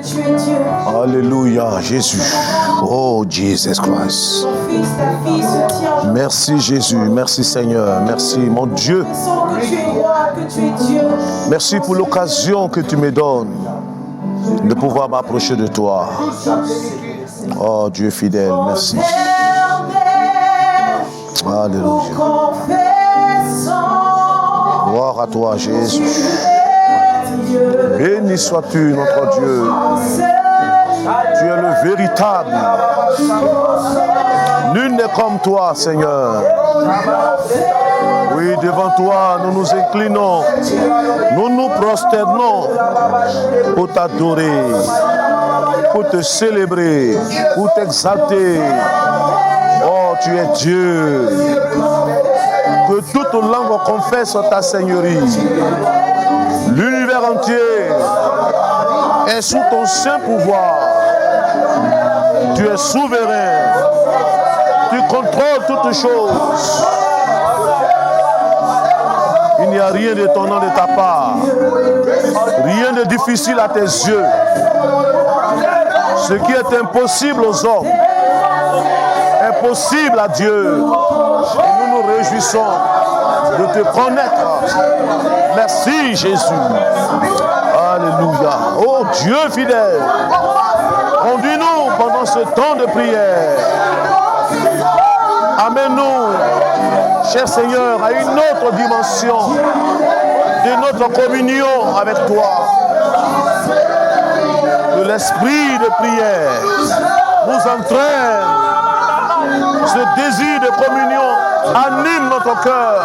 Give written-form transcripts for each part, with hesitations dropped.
que tu es Dieu. Alléluia, Jésus. Oh, Jesus Christ. Ton fils, ta fille se tient. Merci, Jésus. Merci, Seigneur. Merci, mon Dieu. Sens que tu es roi, que tu es Dieu. Merci pour l'occasion que tu me donnes de pouvoir m'approcher de toi. Oh, Dieu fidèle, merci. Alléluia. Gloire à toi, Jésus. Béni sois-tu, notre Dieu. Tu es le véritable. Nul n'est comme toi, Seigneur. Oui, devant toi, nous nous inclinons. Nous nous prosternons pour t'adorer, pour te célébrer, pour t'exalter. Oh, tu es Dieu. Que toute langue confesse ta Seigneurie. L'univers entier est sous ton saint pouvoir. Tu es souverain. Tu contrôles toutes choses. Il n'y a rien d'étonnant de ta part. Rien de difficile à tes yeux. Ce qui est impossible aux hommes est possible à Dieu. Et nous nous réjouissons de te connaître. Merci Jésus. Alléluia. Oh Dieu fidèle, conduis-nous pendant ce temps de prière. Amène-nous, cher Seigneur, à une autre dimension de notre communion avec toi. Que l'esprit de prière nous entraîne. Ce désir de communion anime notre cœur.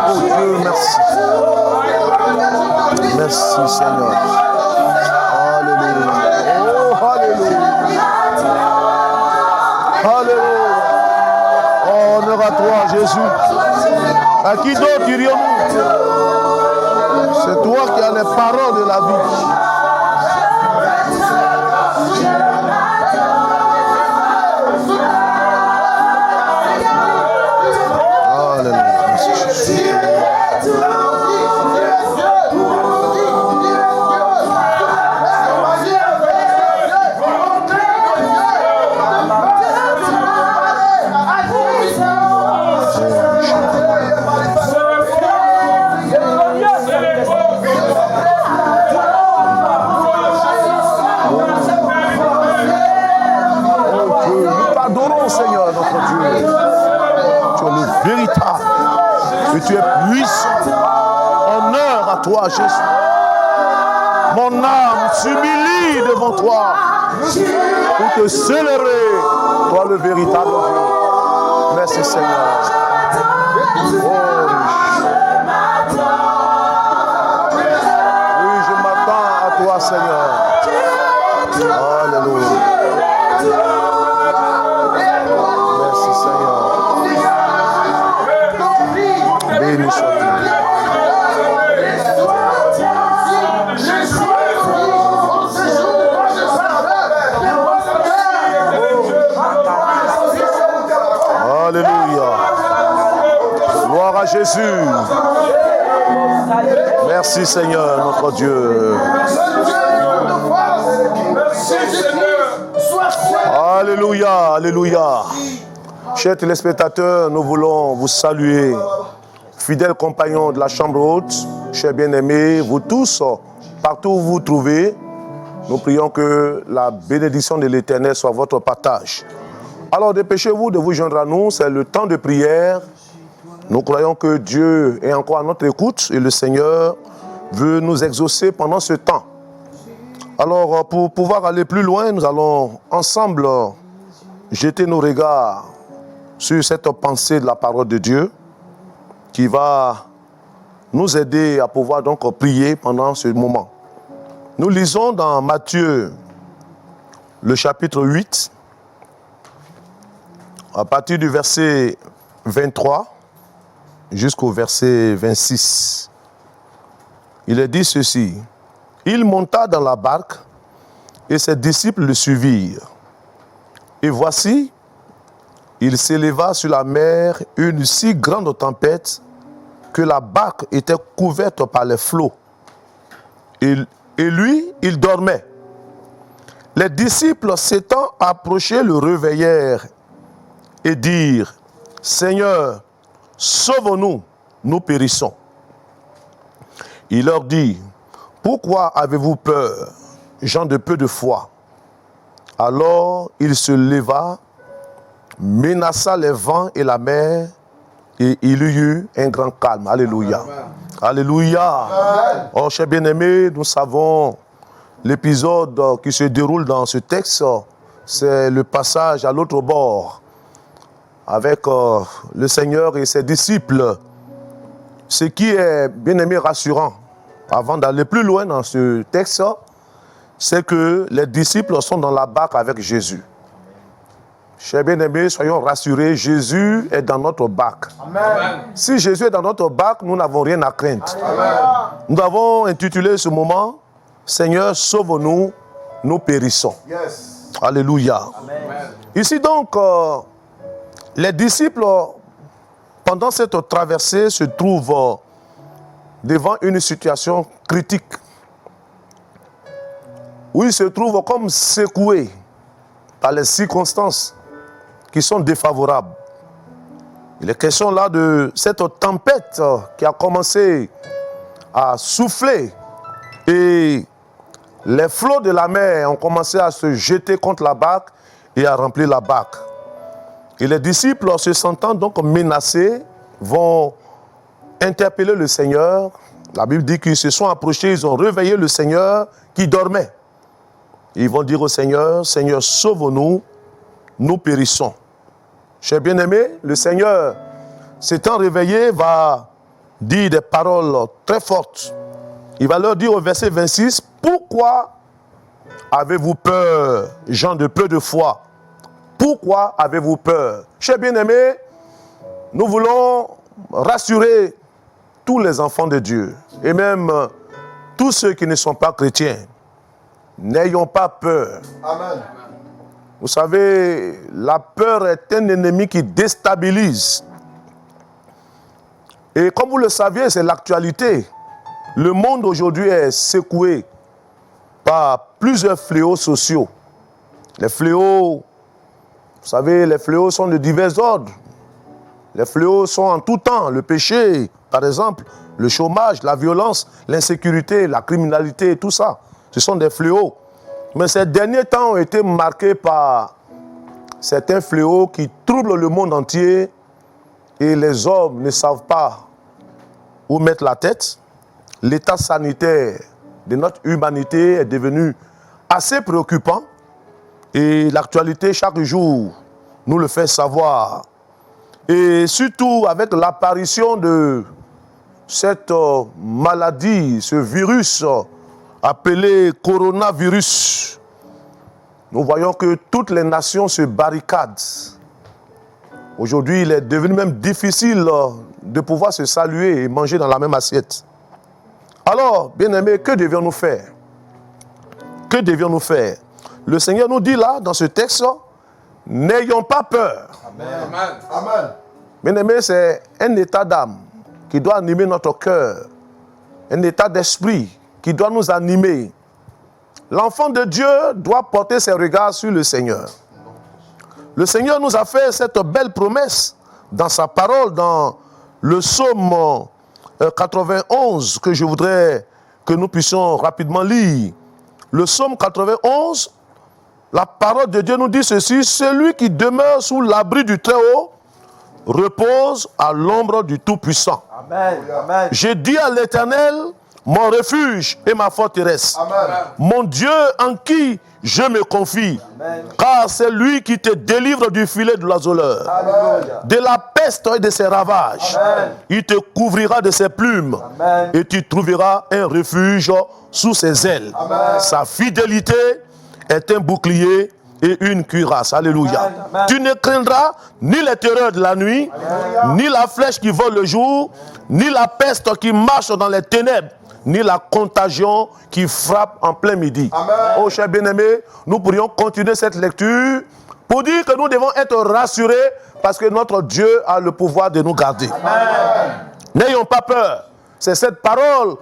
Oh Dieu, merci. Merci Seigneur. Alléluia. Oh, alléluia. Alléluia. Oh, honneur à toi, Jésus. À qui d'autre irions-nous? C'est toi qui as les paroles de la vie. Tu es puissant. Honneur à toi, Jésus. Mon âme s'humilie devant toi pour te célébrer, toi le véritable Dieu. Merci Seigneur. Oh, oui, je m'attends à toi, Seigneur. Alléluia. Merci Seigneur. Béni sois-tu. Alléluia. Gloire à Jésus. Merci Seigneur, notre Dieu. Alléluia, alléluia. Chers téléspectateurs, nous voulons vous saluer. Fidèles compagnons de la chambre haute, chers bien-aimés, vous tous, partout où vous vous trouvez, nous prions que la bénédiction de l'Éternel soit votre partage. Alors dépêchez-vous de vous joindre à nous, c'est le temps de prière. Nous croyons que Dieu est encore à notre écoute et le Seigneur veut nous exaucer pendant ce temps. Alors pour pouvoir aller plus loin, nous allons ensemble jeter nos regards sur cette pensée de la parole de Dieu qui va nous aider à pouvoir donc prier pendant ce moment. Nous lisons dans Matthieu, le chapitre 8, à partir du verset 23 jusqu'au verset 26. Il est dit ceci: il monta dans la barque et ses disciples le suivirent. Et voici, il s'éleva sur la mer une si grande tempête que la barque était couverte par les flots. Et lui, il dormait. Les disciples s'étant approchés le réveillèrent et dirent, « Seigneur, sauve-nous, nous périssons. » Il leur dit, « Pourquoi avez-vous peur, gens de peu de foi ?» Alors il se leva, menaça les vents et la mer, et il y eut un grand calme. Alléluia. Amen. Alléluia. Amen. Oh, chers bien-aimés, nous savons l'épisode qui se déroule dans ce texte, c'est le passage à l'autre bord avec le Seigneur et ses disciples. Ce qui est, bien-aimé, rassurant, avant d'aller plus loin dans ce texte, c'est que les disciples sont dans la barque avec Jésus. Chers bien-aimés, soyons rassurés, Jésus est dans notre barque. Amen. Si Jésus est dans notre barque, nous n'avons rien à craindre. Amen. Nous avons intitulé ce moment, « Seigneur, sauve-nous, nous périssons. Yes. » Alléluia. Amen. Ici donc, les disciples, pendant cette traversée, se trouvent devant une situation critique, où ils se trouvent comme secoués par les circonstances qui sont défavorables. Il est question là de cette tempête qui a commencé à souffler et les flots de la mer ont commencé à se jeter contre la barque et à remplir la barque. Et les disciples, se sentant donc menacés, vont interpeller le Seigneur. La Bible dit qu'ils se sont approchés, ils ont réveillé le Seigneur qui dormait. Ils vont dire au Seigneur, « Seigneur, sauve-nous, nous périssons. » Chers bien-aimés, le Seigneur, s'étant réveillé, va dire des paroles très fortes. Il va leur dire au verset 26, « Pourquoi avez-vous peur, gens de peu de foi? Pourquoi avez-vous peur? » Chers bien-aimés, nous voulons rassurer tous les enfants de Dieu, et même tous ceux qui ne sont pas chrétiens. N'ayons pas peur. Amen. Vous savez, la peur est un ennemi qui déstabilise. Et comme vous le saviez, c'est l'actualité. Le monde aujourd'hui est secoué par plusieurs fléaux sociaux. Les fléaux, vous savez, les fléaux sont de divers ordres. Les fléaux sont en tout temps. Le péché, par exemple, le chômage, la violence, l'insécurité, la criminalité, tout ça. Ce sont des fléaux. Mais ces derniers temps ont été marqués par certains fléaux qui troublent le monde entier et les hommes ne savent pas où mettre la tête. L'état sanitaire de notre humanité est devenu assez préoccupant et l'actualité chaque jour nous le fait savoir. Et surtout avec l'apparition de cette maladie, ce virus appelé coronavirus, nous voyons que toutes les nations se barricadent. Aujourd'hui, il est devenu même difficile de pouvoir se saluer et manger dans la même assiette. Alors, bien-aimés, que devions-nous faire? Que devions-nous faire? Le Seigneur nous dit là, dans ce texte, n'ayons pas peur. Amen. Amen. Bien-aimés, c'est un état d'âme qui doit animer notre cœur, un état d'esprit qui doit nous animer. L'enfant de Dieu doit porter ses regards sur le Seigneur. Le Seigneur nous a fait cette belle promesse dans sa parole, dans le psaume 91, que je voudrais que nous puissions rapidement lire. Le psaume 91, la parole de Dieu nous dit ceci, « Celui qui demeure sous l'abri du Très-Haut repose à l'ombre du Tout-Puissant. » Amen. J'ai dit à l'Éternel, mon refuge et ma forteresse. Amen. Mon Dieu en qui je me confie. Amen. Car c'est lui qui te délivre du filet de l'azoleur, de la peste et de ses ravages. Amen. Il te couvrira de ses plumes. Amen. Et tu trouveras un refuge sous ses ailes. Amen. Sa fidélité est un bouclier et une cuirasse. Alléluia. Amen. Tu ne craindras ni les terreurs de la nuit, Amen. Ni la flèche qui vole le jour, ni la peste qui marche dans les ténèbres, ni la contagion qui frappe en plein midi. Amen. Oh, chers bien-aimés, nous pourrions continuer cette lecture pour dire que nous devons être rassurés parce que notre Dieu a le pouvoir de nous garder. N'ayons pas peur. C'est cette parole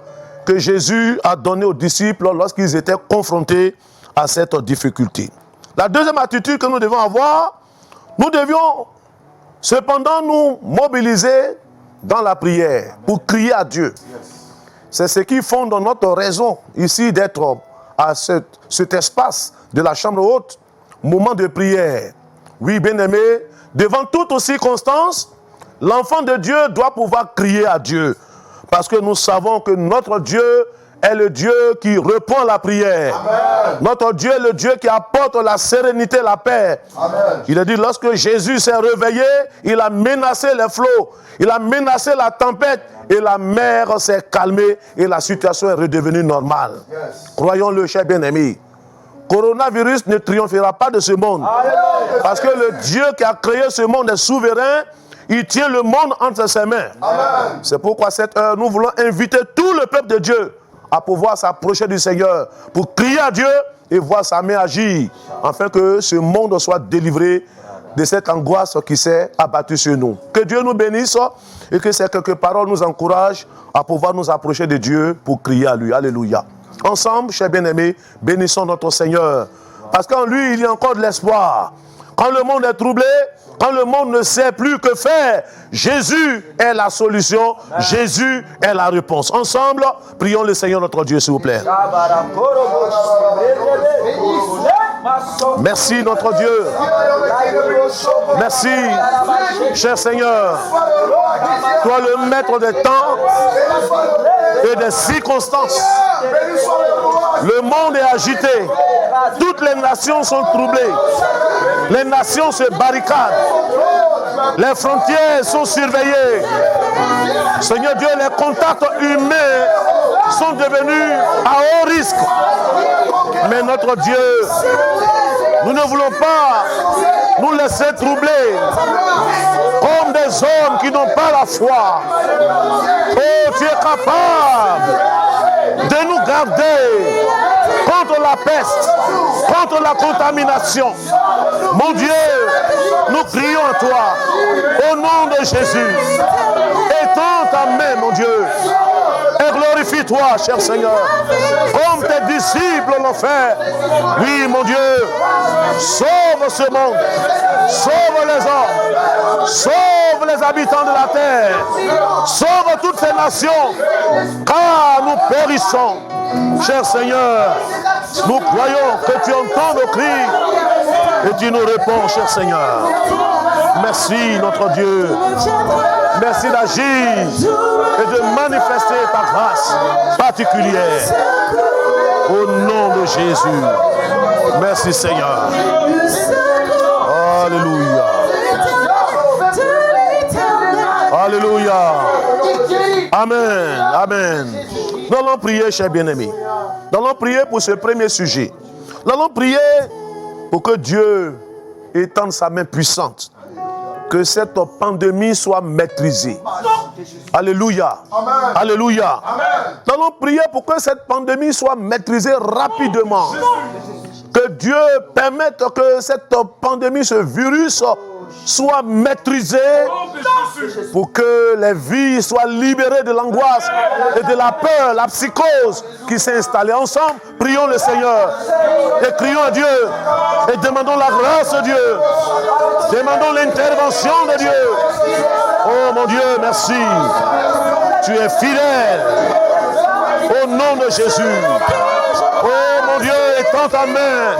que Jésus a donnée aux disciples lorsqu'ils étaient confrontés à cette difficulté. La deuxième attitude que nous devons avoir, nous devions cependant nous mobiliser dans la prière pour crier à Dieu. C'est ce qui fonde notre raison ici d'être à cet espace de la chambre haute, moment de prière. Oui, bien-aimé, devant toute circonstance, l'enfant de Dieu doit pouvoir crier à Dieu. Parce que nous savons que notre Dieu est le Dieu qui répond à la prière. Amen. Notre Dieu est le Dieu qui apporte la sérénité, la paix. Amen. Il a dit, lorsque Jésus s'est réveillé, il a menacé les flots, il a menacé la tempête, et la mer s'est calmée, et la situation est redevenue normale. Yes. Croyons-le, chers bien-aimés. Coronavirus ne triomphera pas de ce monde. Amen. Parce que le Dieu qui a créé ce monde est souverain. Il tient le monde entre ses mains. Amen. C'est pourquoi à cette heure, nous voulons inviter tout le peuple de Dieu à pouvoir s'approcher du Seigneur pour crier à Dieu et voir sa main agir, afin que ce monde soit délivré de cette angoisse qui s'est abattue sur nous. Que Dieu nous bénisse et que ces quelques paroles nous encouragent à pouvoir nous approcher de Dieu pour crier à lui. Alléluia. Ensemble, chers bien-aimés, bénissons notre Seigneur. Parce qu'en lui, il y a encore de l'espoir. Quand le monde est troublé, quand le monde ne sait plus que faire, Jésus est la solution, Jésus est la réponse. Ensemble, prions le Seigneur notre Dieu, s'il vous plaît. Merci notre Dieu. Merci, cher Seigneur. Toi le maître des temps et des circonstances. Le monde est agité. Toutes les nations sont troublées. Les nations se barricadent. Les frontières sont surveillées. Seigneur Dieu, les contacts humains sont devenus à haut risque. Mais notre Dieu, nous ne voulons pas nous laisser troubler comme des hommes qui n'ont pas la foi. Oh, tu es capable de nous garder contre la peste, contre la contamination. Mon Dieu, nous crions à toi, au nom de Jésus. Étends ta main, mon Dieu, et glorifie-toi, cher Seigneur, comme tes disciples l'ont fait. Oui, mon Dieu, sauve ce monde, sauve les hommes, sauve les habitants de la terre, sauve toutes ces nations, car nous périssons. Cher Seigneur, nous croyons que tu entends nos cris et tu nous réponds, cher Seigneur. Merci, notre Dieu. Merci d'agir et de manifester ta grâce particulière. Au nom de Jésus. Merci, Seigneur. Alléluia. Alléluia. Amen. Amen. Nous allons prier, chers bien-aimés. Nous allons prier pour ce premier sujet. Nous allons prier pour que Dieu étende sa main puissante. Que cette pandémie soit maîtrisée. Alléluia. Amen. Alléluia. Amen. Nous allons prier pour que cette pandémie soit maîtrisée rapidement. Que Dieu permette que cette pandémie, ce virus, soit maîtrisé pour que les vies soient libérées de l'angoisse et de la peur, la psychose qui s'est installée. Ensemble, prions le Seigneur et crions à Dieu et demandons la grâce de Dieu. Demandons l'intervention de Dieu. Oh mon Dieu, merci. Tu es fidèle. Au nom de Jésus. Oh mon Dieu, étends ta main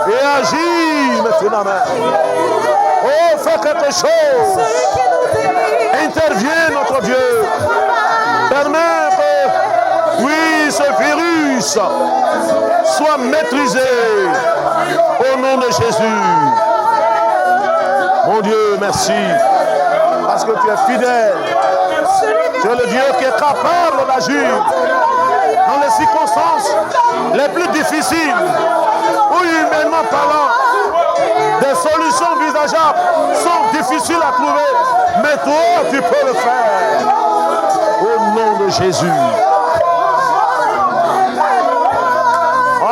et agis maintenant. Oh, fais quelque chose. Interviens, notre Dieu. Permets que, oui, ce virus soit maîtrisé. Au nom de Jésus. Mon Dieu, merci. Parce que tu es fidèle. Tu es le Dieu qui est capable d'agir dans les circonstances les plus difficiles, où humainement parlant, des solutions visageables sont difficiles à trouver, mais toi, tu peux le faire. Au nom de Jésus.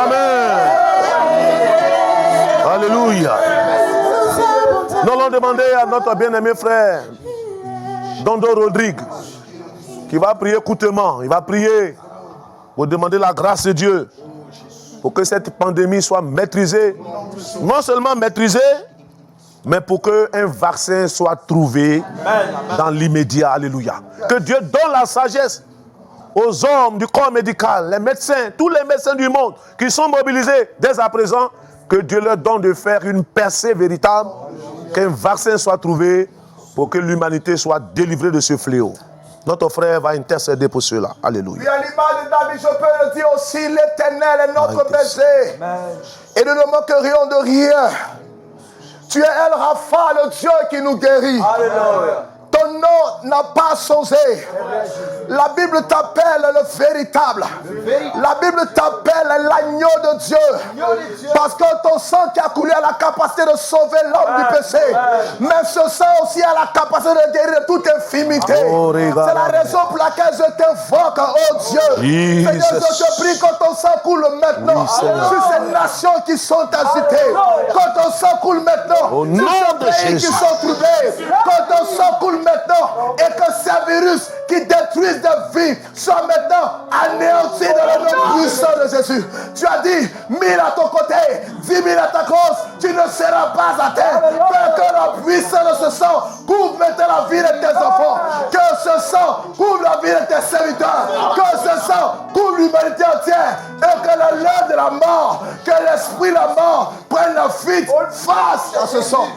Amen. Alléluia. Nous allons demander à notre bien-aimé frère, Dondo Rodrigue, qui va prier coûtement. Il va prier pour demander la grâce de Dieu pour que cette pandémie soit maîtrisée. Non seulement maîtrisée, mais pour qu'un vaccin soit trouvé dans l'immédiat. Alléluia. Que Dieu donne la sagesse aux hommes du corps médical, les médecins, tous les médecins du monde qui sont mobilisés dès à présent, que Dieu leur donne de faire une percée véritable, qu'un vaccin soit trouvé pour que l'humanité soit délivrée de ce fléau. Notre frère va intercéder pour cela. Alléluia. Puis à l'image de David, je peux le dire aussi, l'Éternel est notre berger. Et nous ne manquerions de rien. Tu es El Rapha, le Dieu qui nous guérit. Alléluia. Ton nom n'a pas changé. La Bible t'appelle le véritable. La Bible t'appelle l'agneau de Dieu. Parce que ton sang qui a coulé a la capacité de sauver l'homme du péché. Mais ce sang aussi a la capacité de guérir de toute infimité. C'est la raison pour laquelle je t'invoque, oh Dieu. Seigneur, je te prie que ton sang coule maintenant sur ces nations qui sont agitées. Que ton sang coule maintenant au nom sur ces pays qui sont troublés. Que ton sang coule maintenant et que ces virus qui détruisent des vies soient maintenant anéantis dans le nom puissant de Jésus. Tu as dit 1000 à ton côté, 10 000 à ta cause, tu ne seras pas atteint. Que la puissance de ce sang couvre maintenant la vie de tes enfants. Que ce sang couvre la vie de tes serviteurs. Que ce sang couvre l'humanité entière. Et que la loi de la mort, que l'esprit de la mort prenne la fuite face à ce sang.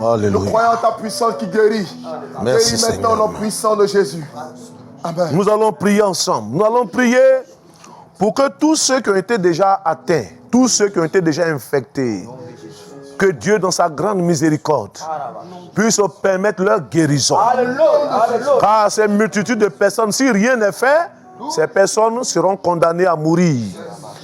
Alléluia. Nous croyons en ta puissance qui guérit. Merci, guéris maintenant Seigneur. au nom puissant de Jésus. Amen. Nous allons prier ensemble. Nous allons prier pour que tous ceux qui ont été déjà atteints, tous ceux qui ont été déjà infectés, que Dieu, dans sa grande miséricorde, puisse permettre leur guérison. Car ces multitudes de personnes, si rien n'est fait, ces personnes seront condamnées à mourir.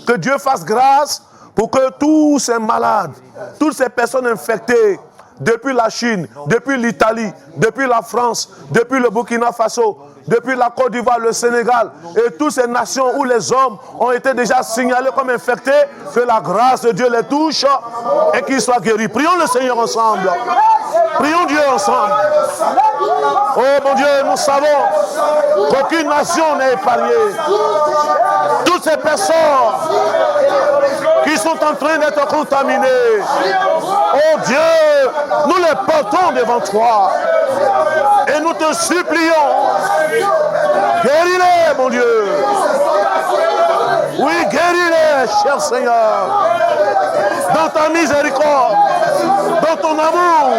Que Dieu fasse grâce pour que tous ces malades, toutes ces personnes infectées, depuis la Chine, depuis l'Italie, depuis la France, depuis le Burkina Faso, depuis la Côte d'Ivoire, le Sénégal et toutes ces nations où les hommes ont été déjà signalés comme infectés, que la grâce de Dieu les touche et qu'ils soient guéris. Prions le Seigneur ensemble. Prions Dieu ensemble. Oh mon Dieu, nous savons qu'aucune nation n'est épargnée. Toutes ces personnes qui sont en train d'être contaminées, oh Dieu, nous les portons devant toi et nous te supplions, guéris-les, mon Dieu. Oui, guéris-les, cher Seigneur, dans ta miséricorde, dans ton amour,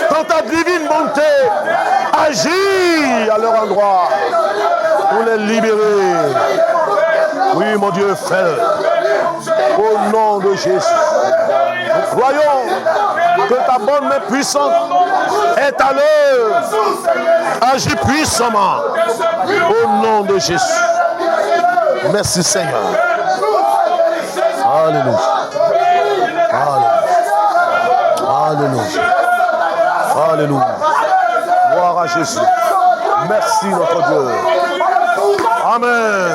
dans ta divine bonté. Agis à leur endroit pour les libérer. Oui, mon Dieu, fais-le. Au nom de Jésus. Nous croyons que ta bonne main puissante est à l'œuvre. Agis puissamment. Au nom de Jésus. Merci Seigneur. Alléluia. Alléluia. Alléluia. Alléluia. Gloire à Jésus. Merci notre Dieu. Amen.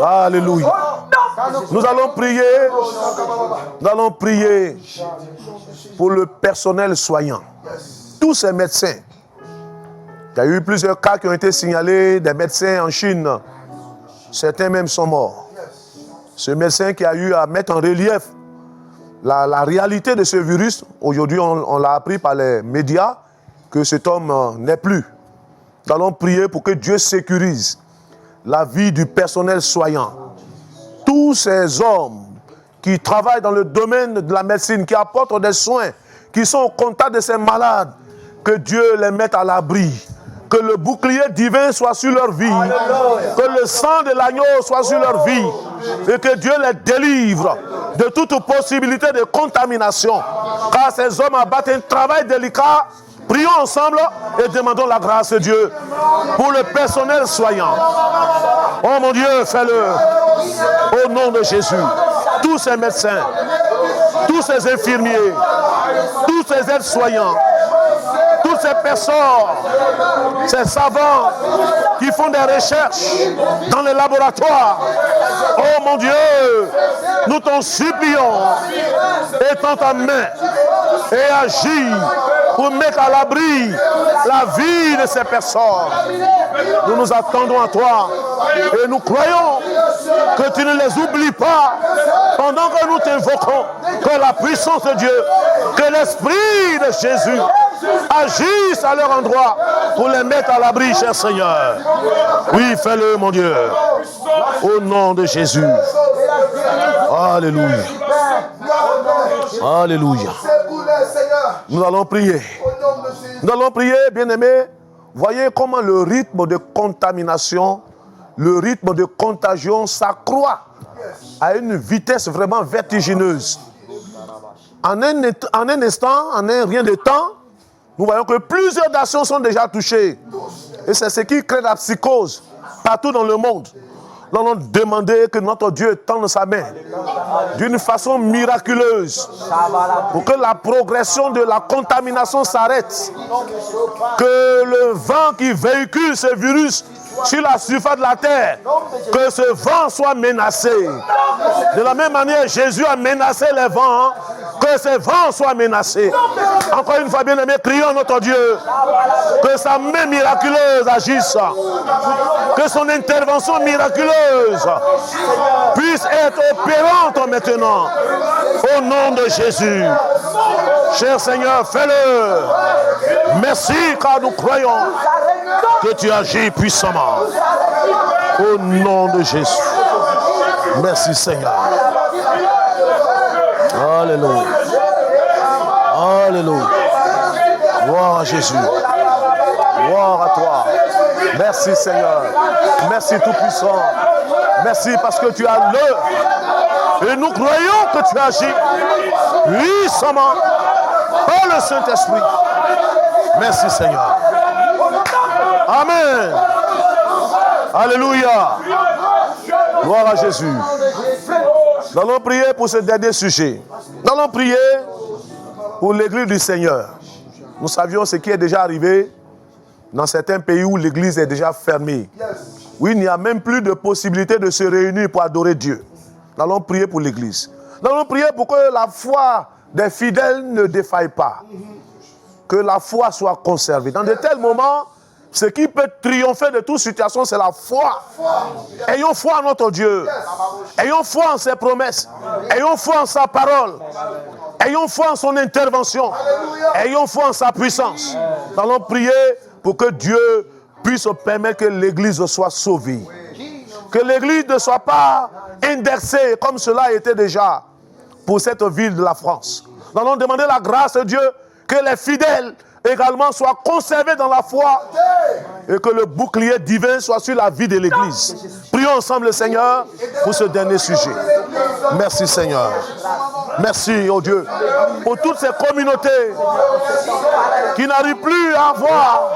Alléluia. Nous allons prier pour le personnel soignant. Tous ces médecins. Il y a eu plusieurs cas qui ont été signalés, des médecins en Chine. Certains même sont morts. Ce médecin qui a eu à mettre en relief la réalité de ce virus, aujourd'hui on l'a appris par les médias, que cet homme n'est plus. Nous allons prier pour que Dieu sécurise la vie du personnel soignant. Tous ces hommes qui travaillent dans le domaine de la médecine, qui apportent des soins, qui sont au contact de ces malades, que Dieu les mette à l'abri. Que le bouclier divin soit sur leur vie. Que le sang de l'agneau soit sur leur vie. Et que Dieu les délivre de toute possibilité de contamination. Car ces hommes abattent un travail délicat. Prions ensemble et demandons la grâce de Dieu pour le personnel soignant. Oh mon Dieu, fais-le. Au nom de Jésus. Tous ces médecins, tous ces infirmiers, tous ces aides-soignants, toutes ces personnes, ces savants qui font des recherches dans les laboratoires. Oh mon Dieu, nous t'en supplions, étends ta main et agis pour mettre à l'abri la vie de ces personnes. Nous nous attendons à toi et nous croyons Que tu ne les oublies pas pendant que nous t'invoquons. Que la puissance de Dieu, que l'Esprit de Jésus agisse à leur endroit pour les mettre à l'abri, cher Seigneur. Oui, fais-le, mon Dieu. Au nom de Jésus. Alléluia. Alléluia. Nous allons prier. Nous allons prier, bien-aimés. Voyez comment le rythme de contamination, le rythme de contagion s'accroît à une vitesse vraiment vertigineuse. En un instant, en un rien de temps, nous voyons que plusieurs nations sont déjà touchées. Et c'est ce qui crée la psychose partout dans le monde. Nous allons demander que notre Dieu tende sa main d'une façon miraculeuse pour que la progression de la contamination s'arrête. Que le vent qui véhicule ce virus sur la surface de la terre, que ce vent soit menacé. De la même manière, Jésus a menacé les vents, que ces vents soient menacés. Encore une fois, bien-aimés, crions notre Dieu, que sa main miraculeuse agisse, que son intervention miraculeuse puisse être opérante maintenant, au nom de Jésus. Cher Seigneur, fais-le. Merci, car nous croyons que tu agis puissamment. Au nom de Jésus. Merci, Seigneur. Alléluia. Alléluia. Gloire à Jésus. Gloire à toi. Merci, Seigneur. Merci, Tout-Puissant. Merci parce que tu as l'œuvre. Et nous croyons que tu agis puissamment par le Saint-Esprit. Merci, Seigneur. Amen. Alléluia. Gloire à Jésus. Nous allons prier pour ce dernier sujet. Nous allons prier pour l'église du Seigneur. Nous savions ce qui est déjà arrivé dans certains pays où l'église est déjà fermée. Oui, il n'y a même plus de possibilité de se réunir pour adorer Dieu. Nous allons prier pour l'église. Nous allons prier pour que la foi des fidèles ne défaille pas. Que la foi soit conservée. Dans de tels moments, ce qui peut triompher de toute situation, c'est la foi. Ayons foi en notre Dieu. Ayons foi en ses promesses. Ayons foi en sa parole. Ayons foi en son intervention. Ayons foi en sa puissance. Nous allons prier pour que Dieu puisse permettre que l'Église soit sauvée. Que l'Église ne soit pas indexée comme cela a été déjà pour cette ville de la France. Nous allons demander la grâce de Dieu que les fidèles également soient conservés dans la foi et que le bouclier divin soit sur la vie de l'Église. Prions ensemble le Seigneur pour ce dernier sujet. Merci Seigneur. Merci oh Dieu pour toutes ces communautés qui n'arrivent plus à avoir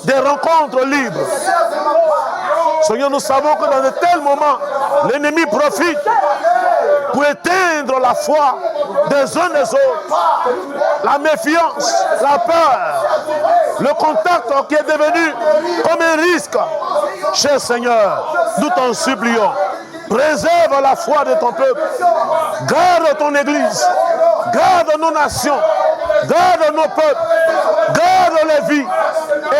des rencontres libres. Seigneur, nous savons que dans de tels moments, l'ennemi profite pour éteindre la foi des uns des autres, la méfiance, la peur, le contact qui est devenu comme un risque. Cher Seigneur, nous t'en supplions, préserve la foi de ton peuple, garde ton Église, garde nos nations, garde nos peuples, garde les vies,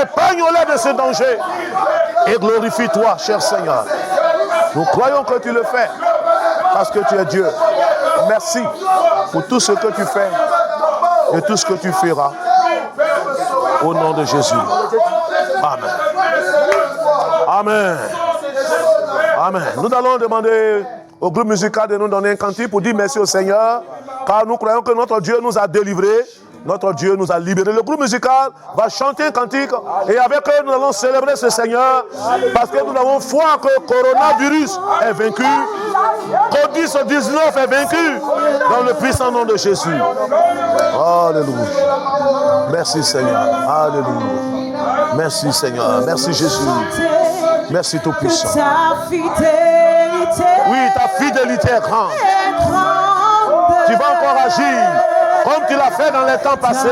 épargne-les de ce danger et glorifie-toi, cher Seigneur. Nous croyons que tu le fais parce que tu es Dieu. Merci pour tout ce que tu fais et tout ce que tu feras. Au nom de Jésus. Amen. Amen. Amen. Nous allons demander au groupe musical de nous donner un cantique pour dire merci au Seigneur, car nous croyons que notre Dieu nous a délivrés, notre Dieu nous a libérés. Le groupe musical va chanter un cantique et avec eux nous allons célébrer ce Seigneur parce que nous avons foi que le coronavirus est vaincu, Covid-19 est vaincu dans le puissant nom de Jésus. Alléluia. Merci Seigneur. Alléluia. Merci Seigneur. Merci Jésus. Merci Tout-Puissant. Oui, ta fidélité est grande. Tu vas encore agir comme tu l'as fait dans les temps passés.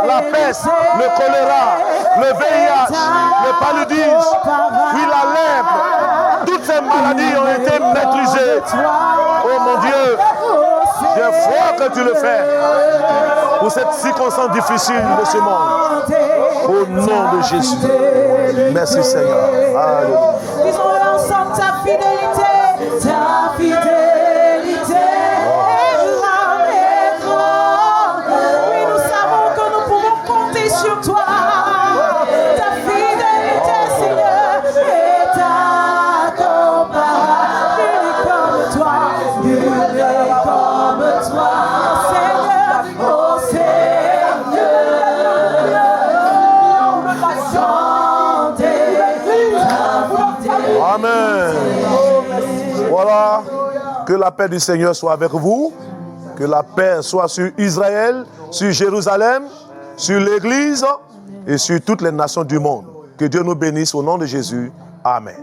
La peste, le choléra, le VIH, le paludisme, puis la lèpre. Toutes ces maladies ont été maîtrisées. Oh mon Dieu, j'ai foi que tu le fais pour cette circonstance difficile de ce monde. Au nom de Jésus. Merci Seigneur. Alléluia. sent ta fidélité, ta fidélité. Grande et grande. Oui, nous savons que nous pouvons compter sur toi. Ta fidélité, Seigneur, est incomparable. Nul comme toi, nul comme toi, Seigneur, oh Seigneur. Amen. Voilà. Que la paix du Seigneur soit avec vous. Que la paix soit sur Israël, sur Jérusalem, sur l'Église et sur toutes les nations du monde. Que Dieu nous bénisse au nom de Jésus. Amen.